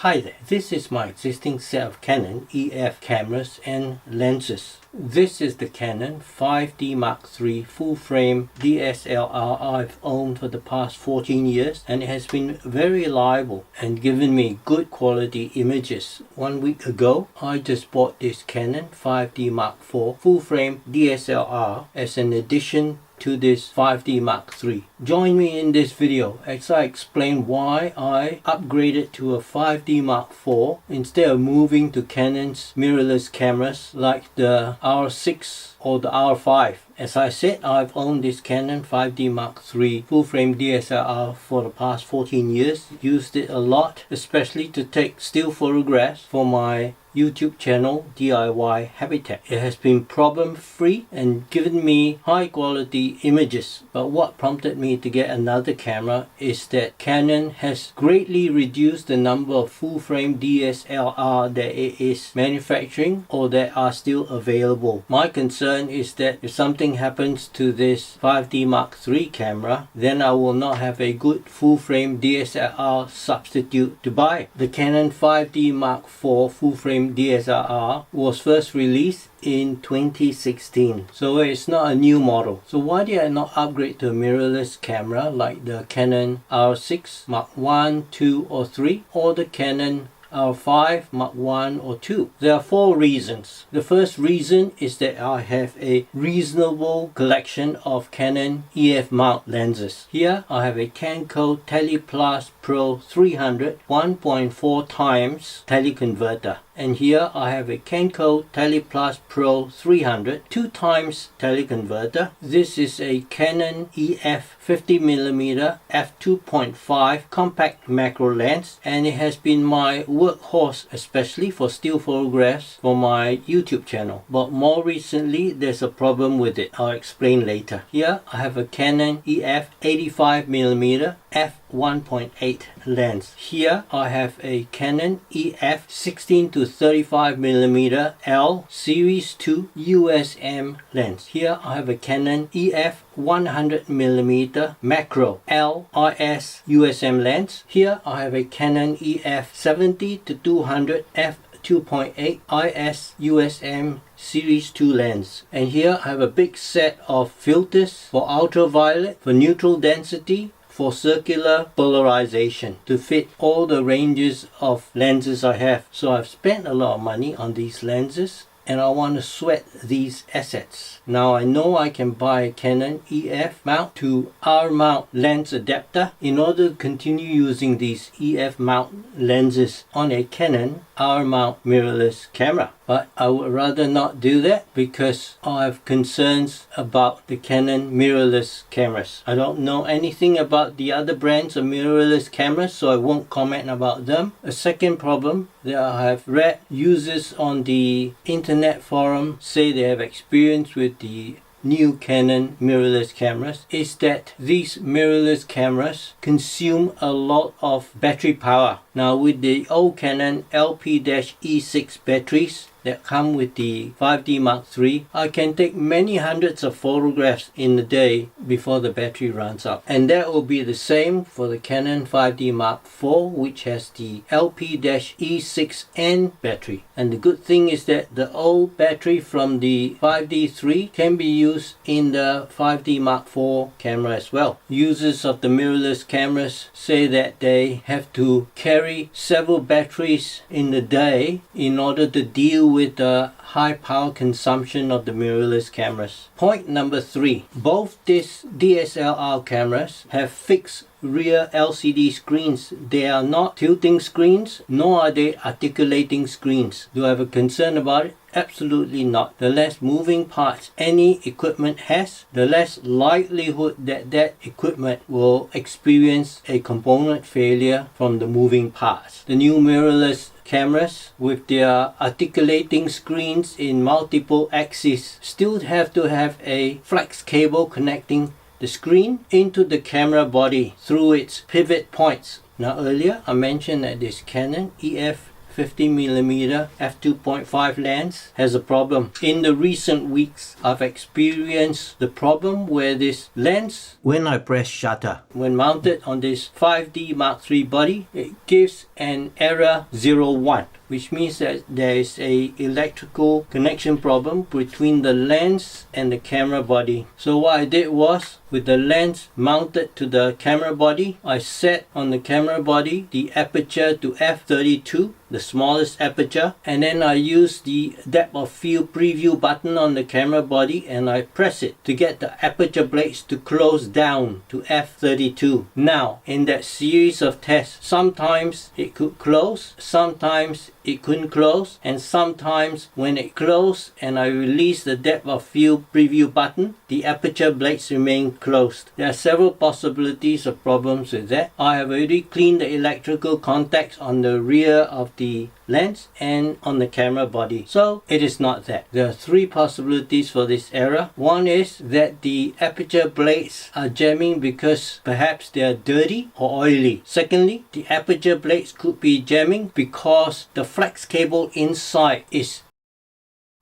Hi there, this is my existing set of Canon EF cameras and lenses. This is the Canon 5D Mark III full frame DSLR I've owned for the past 14 years, and it has been very reliable and given me good quality images. 1 week ago I just bought this Canon 5D Mark IV full frame DSLR as an addition to this 5D Mark III. Join me in this video as I explain why I upgraded to a 5D Mark IV instead of moving to Canon's mirrorless cameras like the R6 or the R5. As I said, I've owned this Canon 5D Mark III full frame DSLR for the past 14 years. Used it a lot, especially to take still photographs for my YouTube channel DIY Habitat. It has been problem free and given me high quality images. But what prompted me to get another camera is that Canon has greatly reduced the number of full frame DSLR that it is manufacturing or that are still available. My concern is that if something happens to this 5D Mark III camera, then I will not have a good full frame DSLR substitute to buy. The Canon 5D Mark IV full frame DSLR was first released in 2016, so it's not a new model. So why did I not upgrade to a mirrorless camera like the Canon R6 Mark I, II or III or the Canon R5 Mark I or II? There are 4 reasons. The first reason is that I have a reasonable collection of Canon EF mount lenses. Here I have a Kenko TelePlus Pro 300 1.4 times teleconverter. And here I have a Kenko TelePlus Pro 300 2 times teleconverter. This is a Canon EF 50mm f2.5 compact macro lens, and it has been my workhorse especially for still photographs for my YouTube channel. But more recently there's a problem with it. I'll explain later. Here I have a Canon EF 85mm f1.8 lens. Here I have a Canon EF 16 to 35mm L Series 2 USM lens. Here I have a Canon EF 100mm macro LRS USM lens. Here I have a Canon EF 70 to 200 f2.8 IS USM Series 2 lens. And here I have a big set of filters for ultraviolet, for neutral density, for circular polarization to fit all the ranges of lenses I have. So I've spent a lot of money on these lenses and I want to sweat these assets. Now I know I can buy a Canon EF mount to R mount lens adapter in order to continue using these EF mount lenses on a Canon R mount mirrorless camera. But I would rather not do that because I have concerns about the Canon mirrorless cameras. I don't know anything about the other brands of mirrorless cameras, so I won't comment about them. A second problem that I have read, users on the internet forum say they have experience with the new Canon mirrorless cameras, is that these mirrorless cameras consume a lot of battery power. Now with the old Canon LP-E6 batteries that come with the 5D Mark III, I can take many hundreds of photographs in a day before the battery runs out. And that will be the same for the Canon 5D Mark IV, which has the LP-E6N battery. And the good thing is that the old battery from the 5D III can be used in the 5D Mark IV camera as well. Users of the mirrorless cameras say that they have to carry several batteries in a day in order to deal with the high power consumption of the mirrorless cameras. Point number 3. Both these DSLR cameras have fixed rear LCD screens. They are not tilting screens, nor are they articulating screens. Do I have a concern about it? Absolutely not. The less moving parts any equipment has, the less likelihood that that equipment will experience a component failure from the moving parts. The new mirrorless cameras with their articulating screens in multiple axes still have to have a flex cable connecting the screen into the camera body through its pivot points. Now earlier I mentioned that this Canon EF 50mm f2.5 lens has a problem. In the recent weeks, I've experienced the problem where this lens, when I press shutter, when mounted on this 5D Mark III body, it gives an error 01, which means that there is a electrical connection problem between the lens and the camera body. So what I did was, with the lens mounted to the camera body, I set on the camera body the aperture to f32, the smallest aperture, and then I use the depth of field preview button on the camera body and I press it to get the aperture blades to close down to f32. Now, in that series of tests, sometimes it could close, sometimes it couldn't close, and sometimes when it closed and I release the depth of field preview button, the aperture blades remain closed. There are several possibilities of problems with that. I have already cleaned the electrical contacts on the rear of the lens and on the camera body. So it is not that. There are three possibilities for this error. One is that the aperture blades are jamming because perhaps they are dirty or oily. Secondly, the aperture blades could be jamming because the flex cable inside is,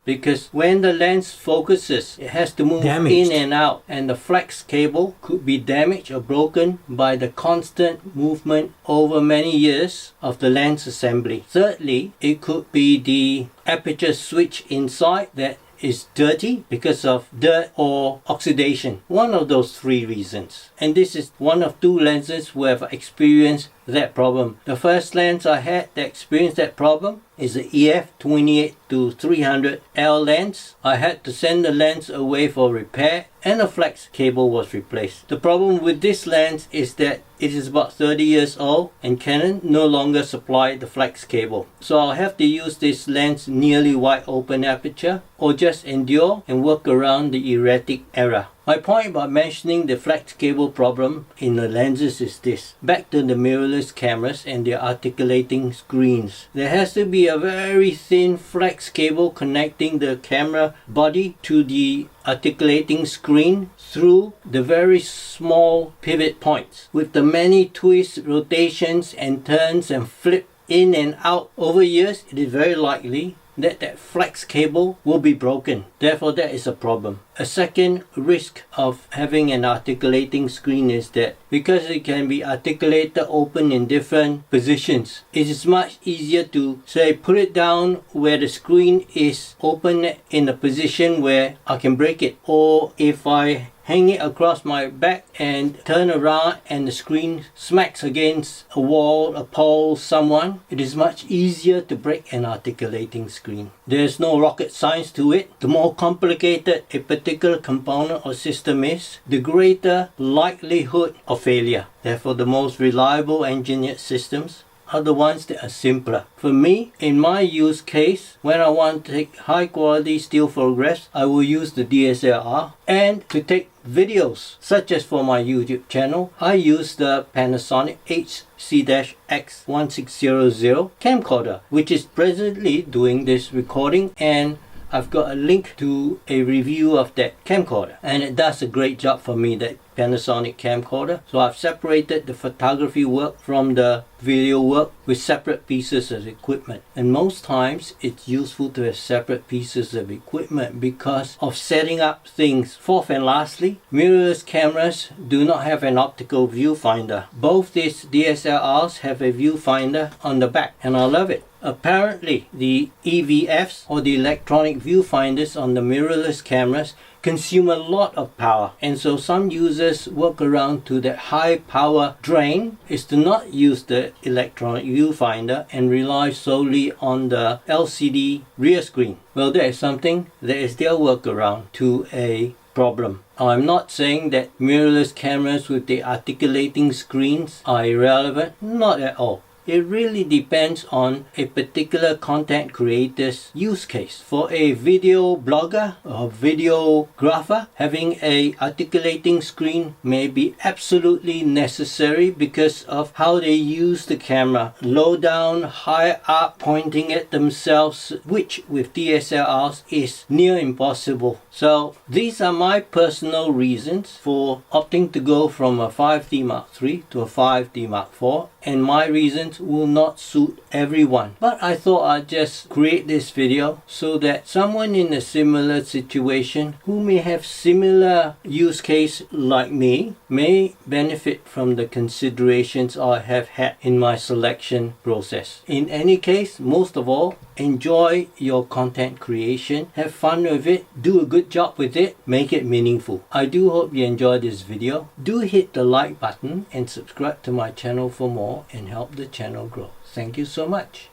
because when the lens focuses, it has to move in and out, and the flex cable could be damaged or broken by the constant movement over many years of the lens assembly. Thirdly, it could be the aperture switch inside that is dirty because of dirt or oxidation. One of those three reasons. And this is one of two lenses where I've experienced that problem. The first lens I had that experienced that problem is the EF 28-300L lens. I had to send the lens away for repair and the flex cable was replaced. The problem with this lens is that it is about 30 years old and Canon no longer supply the flex cable. So I'll have to use this lens nearly wide open aperture or just endure and work around the erratic error. My point about mentioning the flex cable problem in the lenses is this. Back to the mirrorless cameras and their articulating screens. There has to be a very thin flex cable connecting the camera body to the articulating screen through the very small pivot points. With the many twists, rotations and turns and flip in and out over years, it is very likely that flex cable will be broken. Therefore, that is a problem. A second risk of having an articulating screen is that because it can be articulated open in different positions, it is much easier to say put it down where the screen is open in a position where I can break it. Or if I hang it across my back and turn around and the screen smacks against a wall, a pole, someone, it is much easier to break an articulating screen. There's no rocket science to it. The more complicated a particular component or system is, the greater likelihood of failure. Therefore, the most reliable engineered systems are the ones that are simpler. For me, in my use case, when I want to take high quality still photographs, I will use the DSLR. And to take videos, such as for my YouTube channel, I use the Panasonic HC-X1600 camcorder, which is presently doing this recording, and I've got a link to a review of that camcorder, and it does a great job for me, that Panasonic camcorder. So I've separated the photography work from the video work with separate pieces of equipment, and most times it's useful to have separate pieces of equipment because of setting up things. Fourth and lastly, mirrorless cameras do not have an optical viewfinder. Both these DSLRs have a viewfinder on the back, and I love it. Apparently, the EVFs, or the electronic viewfinders on the mirrorless cameras, consume a lot of power, and so some users work around to that high power drain is to not use the electronic viewfinder and rely solely on the LCD rear screen. Well, that is something that is their workaround to a problem. I'm not saying that mirrorless cameras with the articulating screens are irrelevant, not at all. It really depends on a particular content creator's use case. For a video blogger or videographer, having a articulating screen may be absolutely necessary because of how they use the camera. Low down, high up, pointing at themselves, which with DSLRs is near impossible. So these are my personal reasons for opting to go from a 5D Mark III to a 5D Mark IV. and my reasons will not suit everyone. But I thought I'd just create this video so that someone in a similar situation who may have similar use case like me may benefit from the considerations I have had in my selection process. In any case, most of all, enjoy your content creation, have fun with it, do a good job with it, make it meaningful. I do hope you enjoyed this video. Do hit the like button and subscribe to my channel for more and help the channel grow. Thank you so much.